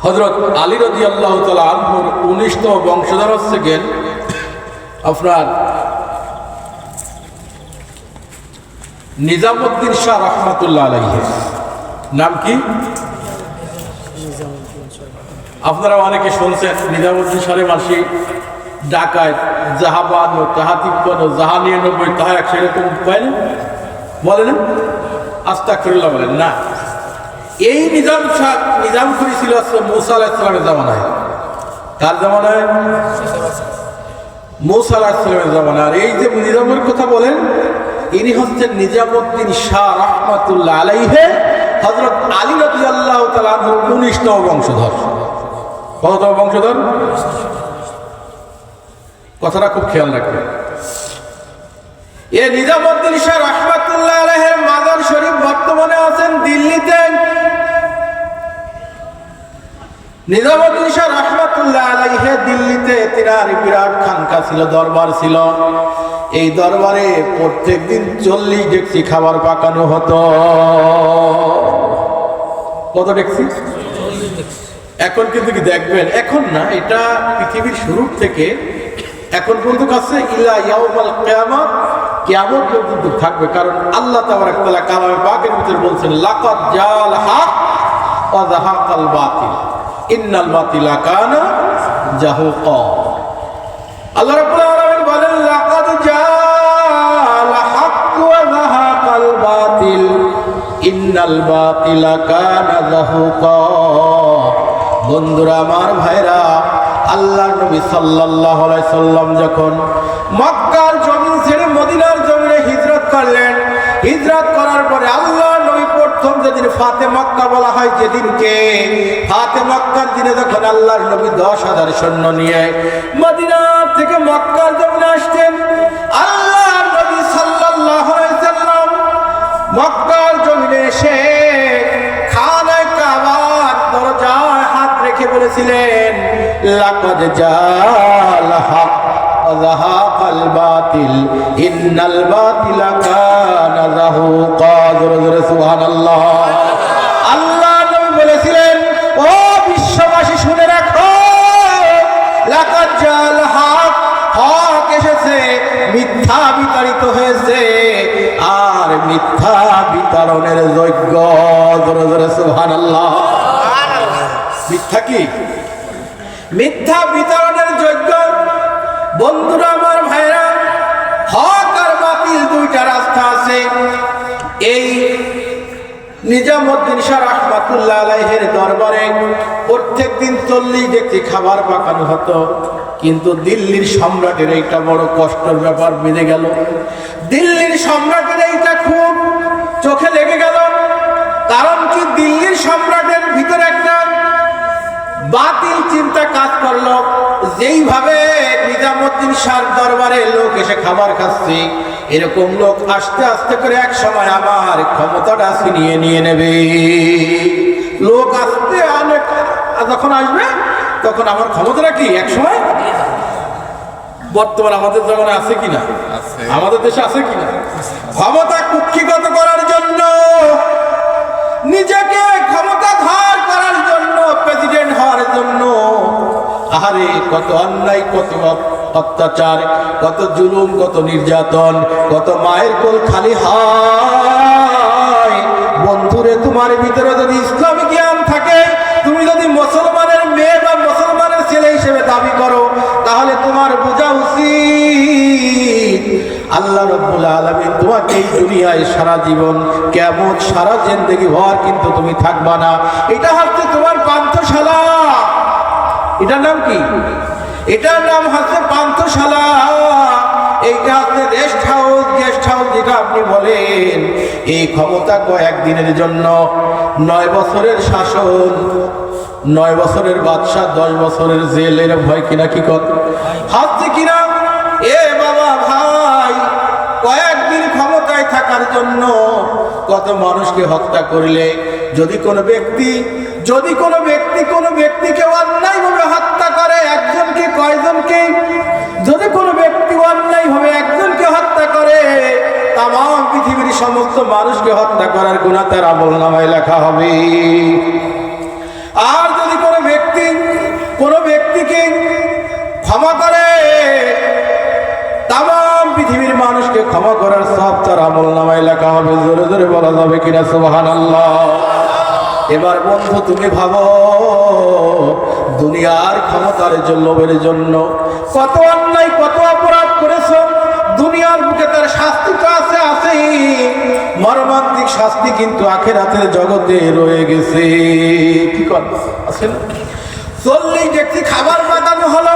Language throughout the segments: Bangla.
হযরত আলী রাদিয়াল্লাহু তাআলা আনহুর 19তম বংশধর হচ্ছেন আপনার নিজামউদ্দিন শাহ রাহমাতুল্লাহ আলাইহি। নাম কি? আপনারা অনেকে শুনছেন নিজামউদ্দিন শাহের মাসি ডাকায় যাহা 52 তাহা 53 যাহা 99 তাহা 100 এরকম বলেন বলেন আস্তাগফিরুল্লাহ বলেন না। এই নিজাম করেছিল মুসা আলাইহিস সালামের জামানায়। কার জামানায়? মুসা আলাইহিস সালামের জামানায়। আর এই যে নিজামের কথা বলেন, ইনি হচ্ছেন নিজামউদ্দিন শাহ রাহমাতুল্লাহ আলাইহি, হযরত আলী রাদিয়াল্লাহু তাআলা আনহুর 19তম বংশধর। কততম বংশধর? কথাটা খুব খেয়াল রাখবেন। এই নিজামউদ্দিন শাহ রাহমাতুল্লাহ আলাইহির মাজার শরীফ বর্তমানে আছেন দিল্লিতে। নিজামউদ্দিন শাহ রাহমাতুল্লাহ আলাইহি দিল্লিতে তিনার বিরাট খানকা ছিল, দরবার ছিল। এই দরবারে প্রত্যেকদিন 40 ডেকচি খাবার পাকানো হতো। কত ডেকচি? এখন কিন্তু কি দেখবেন, এখন না, এটা পৃথিবীর শুরু থেকে এখন পর্যন্ত কাছে ইলা ইয়াউমাল কিয়ামাত, কিয়ামত পর্যন্ত থাকবে। কারণ আল্লাহ তাবারাক ওয়া তাআলা কালামে পাকের ভিতরে বলছেন লাকাদ জাল হক ওয়া যাহাকাল বাতিল ইন্নাল বাতিলা কানা যাহুকা। আল্লাহ রাব্বুল আলামিন বলেন লাকাদ জাল হক ওয়া যাহাকাল বাতিল ইন্নাল বাতিলা কানা যাহুকা। বন্ধুরা আমার, ভাইরা, আল্লাহর নবী সাল্লাল্লাহু আলাইহি সাল্লাম যখন মক্কার জমিন ছেড়ে মদিনার জমিনে হিজরত করলেন, হিজরত করার পরে আল্লাহর নবী প্রথম যেদিন ফাতে মক্কা বলা হয়, যেদিনকে ফাতে মক্কার দিনে যখন আল্লাহর নবী 10,000 সৈন্য নিয়ে মদিনা থেকে মক্কার জমিনে আসতেন, আল্লাহর নবী সাল্লাল্লাহু আলাইহি সাল্লাম মক্কার জমিনে এসে খানায়ে কাবার দরজায় হাত রেখে বলেছিলেন লাকাদ জাল হক ওয়া যাহাকাল বাতিল ইন্নাল বাতিলা কানা যাহুকা। জোরে জোরে সুবহানাল্লাহ। আল্লাহ নবী বলেছিলেন, ও বিশ্ববাসী শুনে রাখো, লাকাদ জাল হক, হক এসেছে, মিথ্যা বিতাড়িত হয়েছে, আর মিথ্যা বিতরণের যোগ্য। জোরে জোরে সুবহানাল্লাহ। মিথ্যা কি? মিথ্যা বিতরণের যোগ্য। বন্ধুরা আমার, ভাইরা, হক আর বাতিল দুইটা রাস্তা আছে। এই নিজামউদ্দিন শাহ রাহমাতুল্লাহ আলাইহির দরবারে প্রত্যেকদিন 40 ডেকচি খাবার পাকানো হতো। কিন্তু দিল্লির সম্রাটের এইটা বড় কষ্টের ব্যাপার বেড়ে গেল। দিল্লির সম্রাটের এইটা খুব চোখে লেগে গেল। কারণ কি, দিল্লির সম্রাটের ভিতরে একটা বাতিল চিন্তা কাজ করলো। যেইভাবে নিজামউদ্দিন শাহর দরবারে লোক এসে খাবার খাচ্ছে, এরকম লোক আস্তে আস্তে করে এক সময় আমার ক্ষমতাটা ছিনিয়ে নিয়ে নেবে। লোক আস্তে অনেক যখন আসবে তখন আমার ক্ষমতাটা কি এক সময়, বর্তমান আমাদের জমানে আছে কিনা, আমাদের দেশে আছে কিনা, ক্ষমতা কুক্ষিগত করার জন্য, নিজেকে ক্ষমতাধর করার জন্য, প্রেসিডেন্ট হওয়ার জন্য, আহারে কত অন্যায়, কত অত্যাচার, কত জুলুম, কত নির্যাতন, কত মায়ের কোল খালি হয়। বন্ধুরে, তোমার ভিতরে যদি ইসলামী জ্ঞান থাকে, তুমি যদি মুসলমানের মেয়ে বা মুসলমানের ছেলে হিসেবে দাবি করো, তাহলে তোমার বোঝা উচিত আল্লাহ রাব্বুল আলামিন তোমাকে এই দুনিয়ায় সারা জীবন, কিয়ামত সারা জিন্দেগি ভর কিন্তু তুমি থাকবা না। এটা হচ্ছে তোমার পান্থশালা। এটার নাম কি? এটার নাম হচ্ছে পান্থশালা। এইটা হচ্ছে রেস্ট হাউস, গেস্ট হাউস যেটা আপনি বলেন। এই ক্ষমতা কয়েকদিনের জন্য, 9 বছরের শাসন, 9 বছরের বাদশা, 10 বছরের জেলের ভয় কিনা, কি কত হচ্ছে কিনা। এ বাবা ভাই, কয়েকদিন ক্ষমতায় থাকার জন্য কত মানুষকে হত্যা করলে, যদি কোনো ব্যক্তিকে অন্যায়ভাবে হত্যা করে, একজনকে, কয়জনকে, যদি কোনো ব্যক্তি অন্যায়ভাবে একজনকে হত্যা করে, তামাম পৃথিবীর সমস্ত মানুষকে হত্যা করার গুনাহ তার আমলনামায় লেখা হবে। আর যদি কোনো ব্যক্তি আমল নামায় লেখা হবে। জোরে জোরে বলা যাবে কিনা সুবহানাল্লাহ। এবার বন্ধু তুমি ভাবো, দুনিয়ার ক্ষমতার লোভের জন্য কত অন্যায় কত অপরাধ করেছো। দুনিয়ার বুকে তার শাস্তি তো আছে, মর্মান্তিক শাস্তি কিন্তু আখিরাতের জগতে রয়ে গেছে। কি করবে আছে না? 40 ব্যক্তি খাবার বানানো হলো,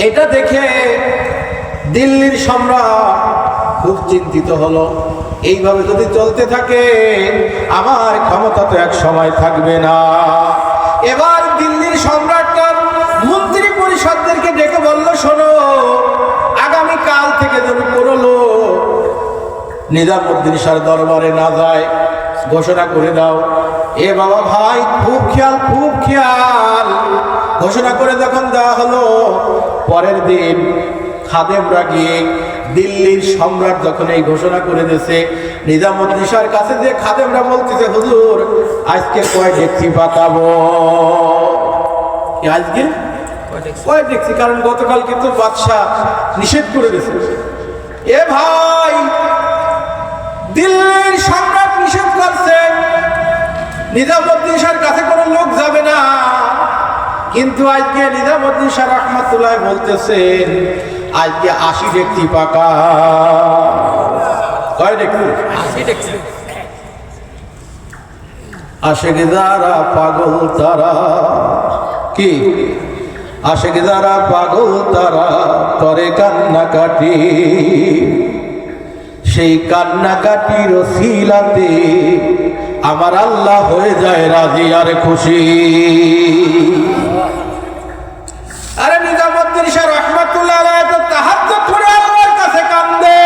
এটা দেখে দিল্লির সম্রাট খুব চিন্তিত হলো। এইভাবে যদি চলতে থাকে আমার ক্ষমতা তো এক সময় থাকবে না। এবার দিল্লির সম্রাট তার মন্ত্রী পরিষদদেরকে ডেকে বলল, শোনো, আগামী কাল থেকে যদি কোনো লোক নিজামুদ্দিন শাহর দরবারে না যায় ঘোষণা করে দাও। এ বাবা ভাই, খুব খেয়াল খুব খেয়াল। ঘোষণা করে যখন দেওয়া হলো, পরের দিন খাদেমরা গিয়ে দিল্লির সম্রাট যখন এই ঘোষণা করে দিয়েছে, নিজামুদ্দিন শাহর কাছে যে খাদেমরা বলতেছে, হুজুর আজকে কয় ডেকচি পাকাবো? আজকে কয় ডেকচি? কারণ গতকাল কিন্তু বাদশাহ নিষেধ করে দিয়েছে। এ ভাই, দিল্লির সম্রাট নিষেধ করছে, নিজামুদ্দিন শাহর কাছে কোনো লোক যাবে না। কিন্তু আজকে নিজামুদ্দিন শাহ রাহমাতুল্লাহ বলতেছেন আজকে 80 ডেকচি পাকা। কয় ডেকচি? 80 ডেকচি। আশেক যারা পাগল তারা, কি আশেক যারা পাগল তারা করে কান্নাকাটি, সেই কান্নাকাটির ওসিলাতে আমার আল্লাহ হয়ে যায় রাজি আর খুশি। আরে নিজামুদ্দিন শাহ রাহমাতুল্লাহ আলাইহি তো তাহাজ্জুদ করে আল্লাহর কাছে কান্দে।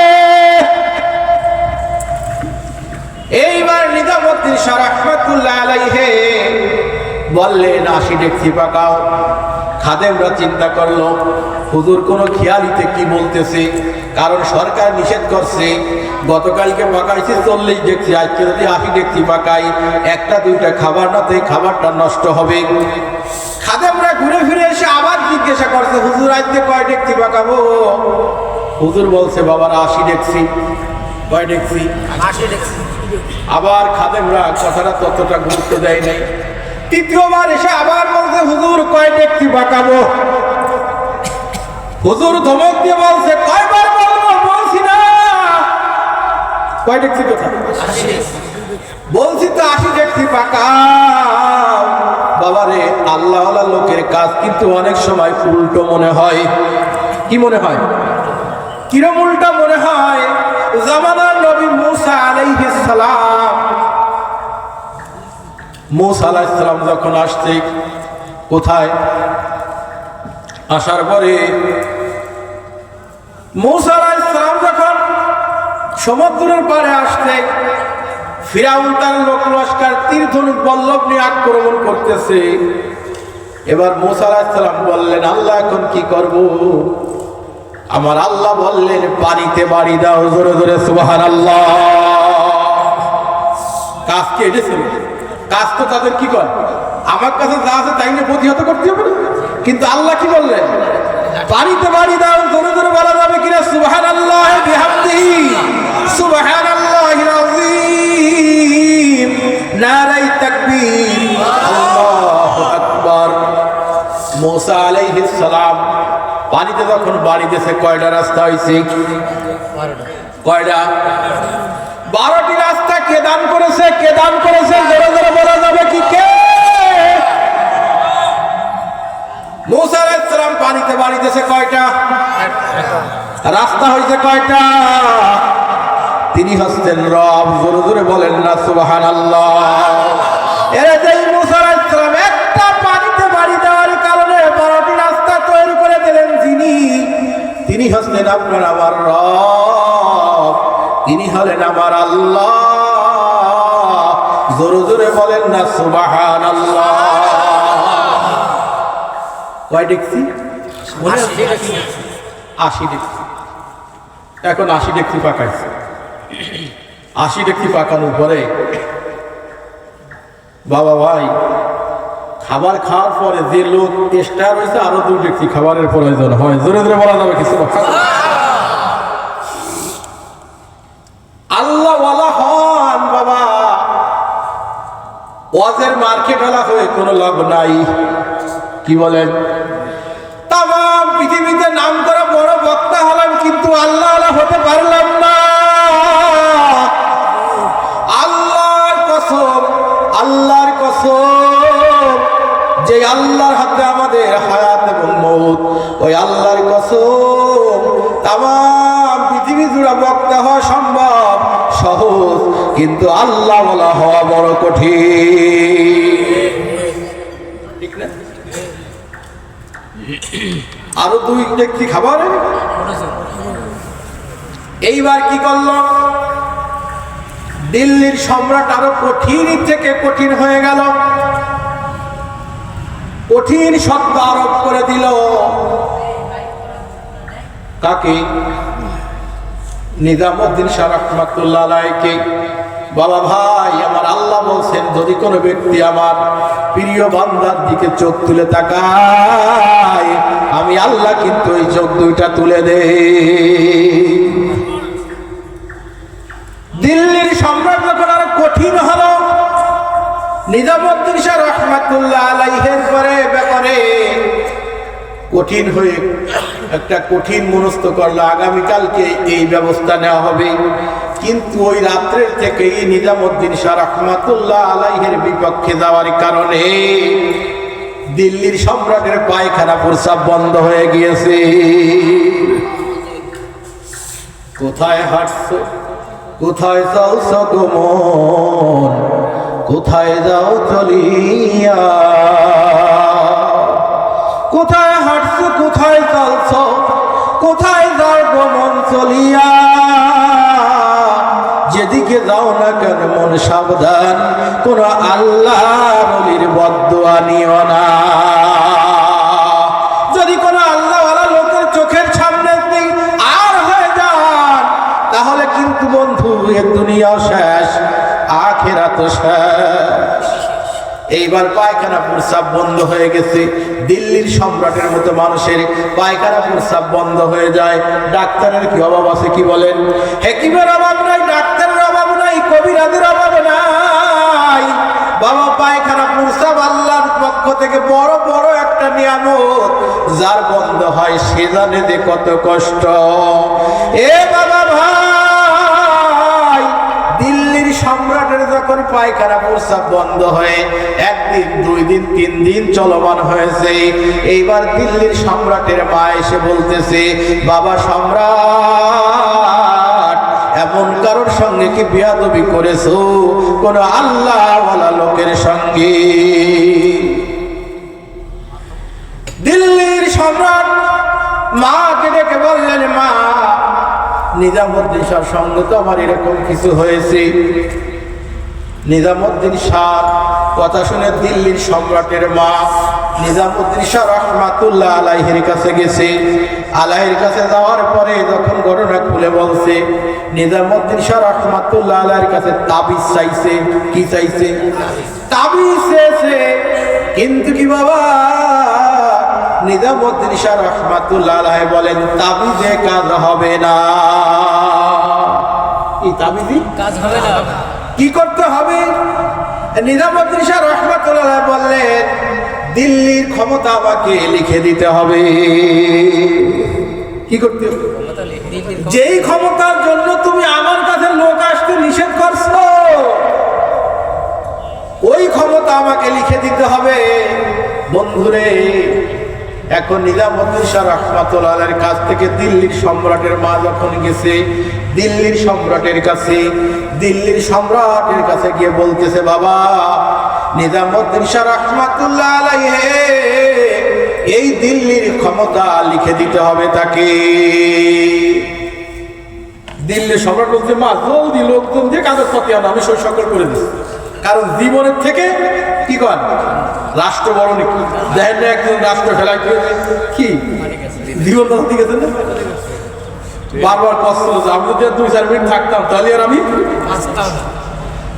এইবার নিজামুদ্দিন শাহ রাহমাতুল্লাহ আলাইহি বললেন 80 ডেকচি পাকাও। খাদেমরা চিন্তা করলো, হুজুর কোনো খেয়ালিতে কি বলতেছে, কারণ সরকার নিষেধ করছে। গতকালকে পাকাইছে 40 ডেকচি, আজকে যদি 80 ডেকচি পাকাই, একটা দুইটা খাবার না, তো খাবারটা নষ্ট হবে। খাদেমরা ঘুরে ফিরে এসে আবার জিজ্ঞাসা করছে, হুজুর আজকে কয় ডেকচি পাকাবো? হুজুর বলছে, বাবার 80 ডেকচি। কয় ডেকচি? 80 ডেকচি। আবার খাদেমরা কথাটা ততটা গুরুত্ব দেয় নাই। তৃতীয়বার এসে আবার বলছে, হুজুর কয় ডেকচি পাকাবো? হুজুর ধমক দিয়ে বলছে, কয়বার বলবো? বলছি না। কয় ডেকচি কথা? বলছি তো 80 ডেকচি পাকাও। বাবারে, আল্লাহওয়ালা লোকের কাজ কিন্তু অনেক সময় উল্টো মনে হয়। কি মনে হয়? কিরম উল্টা মনে হয়? জামানার নবী মুসা আলাইহিস সালাম, মুসা আলাইহিস সালাম যখন আসছে, কোথায় আসার পরে মুসা আলাইহিস সালাম যখন সমুদ্রের পাড়ে আসছে, ফিরাউন তার লোক লস্কর তীর ধনুক বল্লভ নিয়ে আক্রমণ করতেছে। এবার মুসা আলাইহিস সালাম বললেন, আল্লাহ এখন কি করব? আমার আল্লাহ বললেন, পানিতে বাড়ি দাও। জোরে জোরে সুবহানাল্লাহ। কাজ কি এটা ছিল? কাজ তো তাদের কি করে, আমার কাছে যা আছে তাই নিয়ে প্রতিহত করতে হবে। কিন্তু আল্লাহ কি বললেন? পানিতে বাড়ি দাও। জোরে জোরে বলা যাবে কিনা সুবহানাল্লাহ বিহামদিহি, সুবহানাল্লাহিল আযীম, নারায়ে তাকবীর, আল্লাহু আকবার। মুসা আলাইহিস সালাম পানিতে যখন বাড়ি দিয়েছে, কয়টা রাস্তা হয়েছে? কয়টা? 12টি রাস্তা। কে দান করেছে? কে দান করেছে? জোরে জোরে বলা যাবে কি কে? মুসা আলাইহিস সালাম পানিতে বাড়ি দিয়েছে কয়টা রাস্তা হয়েছে? কয়টা? তিনি হচ্ছেন রব। জোরে জোরে বলেন না সুবহানাল্লাহ। এরা যেই মুসা আলাইহিস সালাম একটা পানিতে বাড়ি দেওয়ার কারণে 12টি রাস্তা তৈরি করে দিলেন, তিনি হচ্ছেন আপনার আমার রব, তিনি হলেন আমার আল্লাহ। জোরে জোরে বলেন না সুবহানাল্লাহ। কয় ডেকচি? 80 ডেকচি। এখন 80 ডেকচি পাকাইছে। 80 ডেকচি পাকানোর পরে বাবা ভাই, খাবার খাওয়ার পরে যে লোক এক্সট্রা রয়েছে, আরো 2 ডেকচি খাবারের প্রয়োজন হয়। জোরে জোরে বলা যাবে কিছু? ওয়াজের মার্কেট হলা হয়ে কোনো লাভ নাই। কি বলেন? তাম পৃথিবীতে নাম করা বড় বক্তা হলাম, কিন্তু আল্লাহ হতে পারলাম না। আল্লাহর কসম, আল্লাহর কসম, যে আল্লাহর হাতে আমাদের হায়াত এবং মউত, ওই আল্লাহর কসম তাম পৃথিবী জুড়ে বক্তা হওয়া সম্ভব, সহজ, কিন্তু আল্লাহ বলা হওয়া বড় কঠিন। ঠিক না? আরো দুই ব্যক্তি খাবার। এইবার কি করল? দিল্লির সম্রাট আরো কঠিন থেকে কঠিন হয়ে গেল, কঠিন শব্দ আরোপ করে দিল। কাকে? নিজামুদ্দিন শাহ রাহমাতুল্লাহ আলাইহিকে। বাবা ভাই, আমার আল্লাহ বলছেন, যদি কোনো ব্যক্তি আমার প্রিয় বান্দার দিকে চোখ তুলে তাকায়, আমি আল্লাহ কিন্তু এই চোখ দুইটা তুলে দেই। দিল্লির সম্রাট যখন আরো কঠিন হলো, নিজামুদ্দিন শাহ রাহমাতুল্লাহ আলাইহির ব্যাপারে কঠিন হয়ে একটা কঠিন মনস্থ করলো, আগামীকালকে এই ব্যবস্থা নেওয়া হবে। কিন্তু ওই রাত্রের থেকেই নিজামুদ্দিন শাহ রাহমাতুল্লাহ আলাইহির বিপক্ষে যাওয়ার কারণে দিল্লির সম্রাটের পায়খানা প্রস্রাব বন্ধ হয়ে গিয়েছে। কোথায় হাঁটছো, কোথায় যাও গো মন, কোথায় যাও চলিয়া? কোথায় হাঁটছো, কোথায় চলছো, কোথায় যাও গো মন চলিয়া? যেদিকে যাও না কেন মন সাবধান, কোন আল্লাহ ওলির বদদুয়া নিও না। যদি কোন আল্লাহওয়ালা লোকের চোখের সামনে আর হয়ে যান, তাহলে কিন্তু বন্ধু এ দুনিয়াও শেষ, আখিরাত শেষ। এইবার পায়খানা প্রস্রাব বন্ধ হয়ে গেছে। দিল্লির সম্রাটের মতো মানুষের পায়খানা প্রস্রাব বন্ধ হয়ে যায়, ডাক্তারের কি অভাব আছে? কি বলেন? হেকিমের অভাব নাই, ডাক্তারের অভাব নাই, কবিরাজের অভাব নাই। বাবা, পায়খানা প্রস্রাব আল্লাহর পক্ষ থেকে বড় বড় একটা নিয়ামত, যার বন্ধ হয় সে জানে যে কত কষ্ট। এ বাবা ভাই, দিল্লির সম্রাটের যখন পায়খানা প্রস্রাব বন্ধ হয়ে একদিন, দুই দিন, তিন দিন চলমান হয়েছে, এইবার দিল্লির সম্রাটের মা এসে বলতেছে, বাবা সম্রাট, এমন কারোর সঙ্গে কি বিয়াদবি করেছো? কোন আল্লাহওয়ালা লোকের সঙ্গে? দিল্লির সম্রাট মাকে ডেকে বললেন, মা, নিজামুদ্দিন শাহর সঙ্গে তো আমার এরকম কিছু হয়েছে। নিজামুদ্দিন শাহ কথা শুনে দিল্লির সম্রাটের মা নিজামুদ্দিন শাহ রাহমাতুল্লাহ আলাইহির কাছে গেছে। আলাইহির কাছে যাওয়ার পরে যখন ঘটনা খুলে বলছে, নিজামুদ্দিন শাহ রাহমাতুল্লাহ আলাইহির কাছে তাবিজ চাইছে। কি চাইছে? তাবিজ চেয়েছে। কিন্তু কি বাবা, নিজামুদ্দিন শাহ রাহমাতুল্লাহ আলাইহি বলেন, তাবিজে কাজ হবে না। এই তাবিজে কাজ হবে না। কি করতে হবে? নিজামুদ্দিন শাহ রাহমাতুল্লাহ আলাইহি বললেন, দিল্লির ক্ষমতা আমাকে লিখে দিতে হবে। কি করতে হবে? যেই ক্ষমতার জন্য তুমি আমার কাছে লোক আসতে নিষেধ করছো, ওই ক্ষমতা আমাকে লিখে দিতে হবে। বন্ধুরে, এখন নিজামুদ্দিন শাহ রাহমাতুল্লাহ আলাইহির কাছ থেকে দিল্লির সম্রাটের মা যখন গেছে, দিল্লির সম্রাটের কাছে গিয়ে বলতেছে, বাবা, নিজামুদ্দিন শাহ রাহমাতুল্লাহ আলাইহি এই দিল্লির ক্ষমতা লিখে দিতে হবে তাকে। দিল্লির সম্রাট বলছে, মা, জলদি লোকজন দিয়ে কাগজপত্র আনো, আমি সই সকল করে দিচ্ছি। কারণ জীবনের থেকে কি কর, রাষ্ট্র বড় নাকি? দেখেন না একজন রাষ্ট্র ফেলাই কি জীবন ঠিক আছে না? বারবার কষ্ট হচ্ছে, আমি যদি 2-4 মিনিট থাকতাম তাহলে আর আমি আসতাম।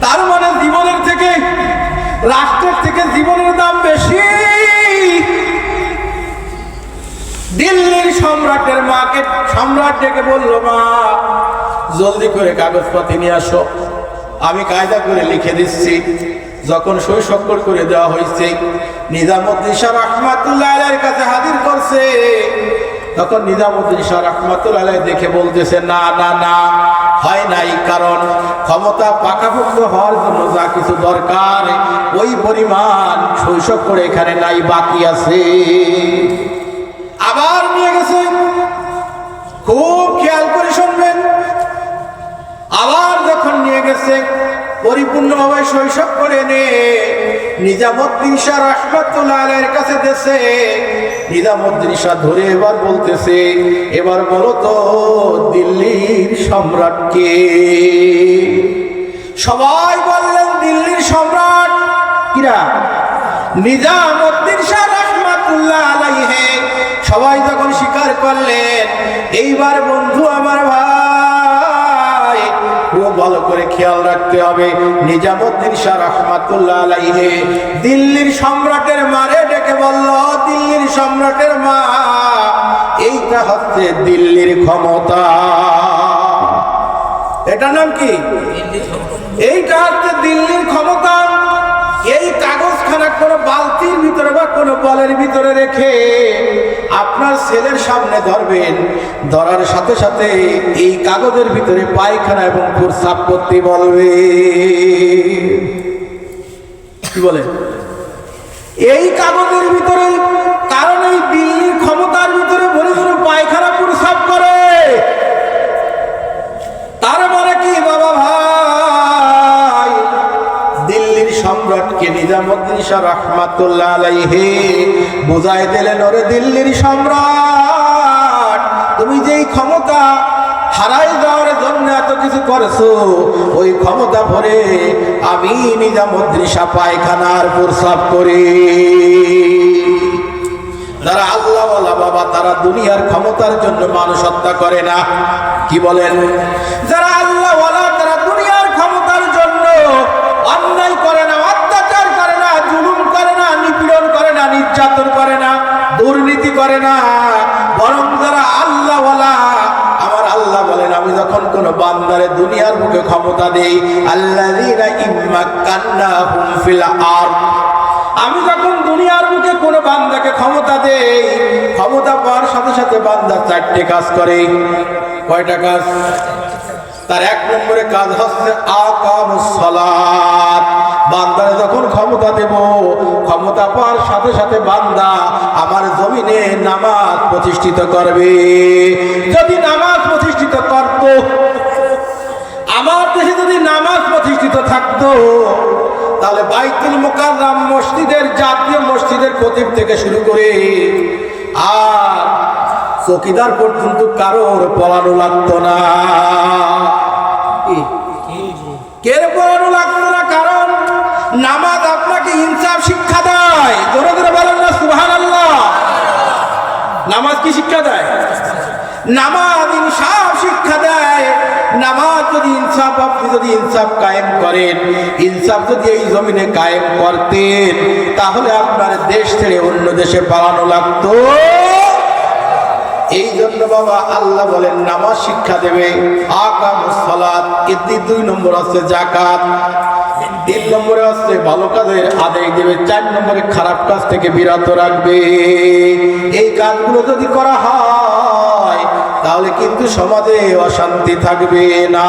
তার মানে জীবনের থেকে, রাষ্ট্রের থেকে জীবনের দাম বেশি। দিল্লির সম্রাটের মাকে সম্রাট ডেকে বলল, মা, জলদি করে কাগজপত্র নিয়ে আসো, আমি কায়দা করে লিখে দিচ্ছি যখন সই স্বাক্ষর করে দেওয়া হয়েছে, নিজামুদ্দিন শাহ রাহমাতুল্লাহ আলাইহির কাছে হাজির করছে, তখন নিজামুদ্দিন শাহ রাহমাতুল্লাহ আলাইহি দেখে বলতেছে, না না না, হয় নাই। কারণ ক্ষমতা পাকাপোক্ত হওয়ার জন্য যা কিছু দরকার ওই পরিমাণ সই স্বাক্ষর এখানে নাই, বাকি আছে। আবার নিয়ে গেছে, খুব খেয়াল করে শুনবেন। আবার যখন নিয়ে গেছে, পরিপূর্ণভাবে শৈশব করে নে নিজামুদ্দিন শাহ রাহমাতুল্লাহ আলাইহির কাছে দেশে, নিজামুদ্দিন শাহ ধরে এবার বলতেছে, এবার বলো তো দিল্লির সম্রাট কে? সবাই বললেন দিল্লির সম্রাট কিরা? নিজামুদ্দিন শাহ রাহমাতুল্লাহ আলাইহি। সবাই যখন স্বীকার করলেন, এইবার বন্ধু আমার ভাই খুব ভালো করে খেয়াল রাখতে হবে, নিজামুদ্দিন শাহ রাহমাতুল্লাহ আলাইহি দিল্লির সম্রাটের মারে ডেকে বলল, দিল্লির সম্রাটের মা, এইটা হচ্ছে দিল্লির ক্ষমতা। এটা নাম কি? এইটা হচ্ছে দিল্লির ক্ষমতা। এই কাগজখানা কোনো বালতির ভিতরে বা কোনো বলের ভিতরে রেখে আপনার ছেলের সামনে ধরবেন, ধরার সাথে সাথে এই কাগজের ভিতরে পায়খানা এবং প্রস্রাব করতে বলবে। কি বলে? এই কাগজের ভিতরে, কারণ এই দিল্লির ক্ষমতার ভিতরে ভরে ভরে পায়খানা প্রস্রাব করে। তার মানে কি বাবা ভাই, দিল্লির সম্রাটকে নিজামুদ্দিন শাহ রাহমাতুল্লাহ আলাইহি বুঝাই দিলেন, ওরে দিল্লির সম্রাট, তুমি যেই ক্ষমতা হারাই যাওয়ার জন্য এত কিছু করেছো, ওই ক্ষমতা ভরে আমি নিজামুদ্দিন শাহ পায়খানার প্রস্রাব করি। যারা আল্লাহওয়ালা বাবা, তারা দুনিয়ার ক্ষমতার জন্য মানুষ হত্যা করে না। কি বলেন? যারা আল্লাহওয়ালা, তারা দুনিয়ার ক্ষমতার জন্য অন্যায় করে না, অত্যাচার করে না, জুলুম করে না, নিপীড়ন করে না, নির্যাতন করে না, দুর্নীতি করে না। বরং যারা আল্লাহওয়ালা, আমার আল্লাহ বলেন, আমি যখন কোন বান্দারে দুনিয়ার বুকে ক্ষমতা দেই, আল্লাযীনা ইম্মাক্কান্নাহুম ফিল আরদ, আমি যখন দুনিয়ার বুকে কোন বান্দাকে ক্ষমতা দেই, ক্ষমতা পাওয়ার সাথে সাথে বান্দা চারটে কাজ করে। কয়টা কাজ? তার এক নম্বরে কাজ হচ্ছে আকামুস সালাত। বান্দারে যখন ক্ষমতা দেব, ক্ষমতা পাওয়ার সাথে সাথে বান্দা আমার জমিনে নামাজ প্রতিষ্ঠিত করবে। যদি নামাজ প্রতিষ্ঠিত করত, আমার দেশে যদি নামাজ প্রতিষ্ঠিত থাকতো, তাহলে বাইতুল মুকাররম মসজিদের, জাতীয় মসজিদের খতিব থেকে শুরু করে আর চৌকিদার পর্যন্ত কারোর পড়ানো লাগতো না। কে পড়ানো লাগতো না? কারণ নামাজ আপনাকে ইনসাফ শিক্ষা দেয়। জোরে জোরে বলেন না সুবহানাল্লাহ। নামাজ কি শিক্ষা দেয়? নামাজ ইনসাফ শিক্ষা দেয়। নামাজ যদি ইনসাফ, আপনি যদি ইনসাফ কায়েম করেন, ইনসাফ যদি এই জমিনে কায়েম করতেন, তাহলে আপনার দেশ ছেড়ে অন্য দেশে পালানো লাগতো। এই জন্য বাবা আল্লাহ বলেন নামাজ শিক্ষা দেবে, আকামুস সালাত। এর 2 নম্বর আছে যাকাত, 3 নম্বরে আছে ভালো কাজের আদেশ দেবে, 4 নম্বরে খারাপ কাজ থেকে বিরত রাখবে। এই কাজগুলো যদি করা হয়, তাহলে কিন্তু সমাজে অশান্তি থাকবে না।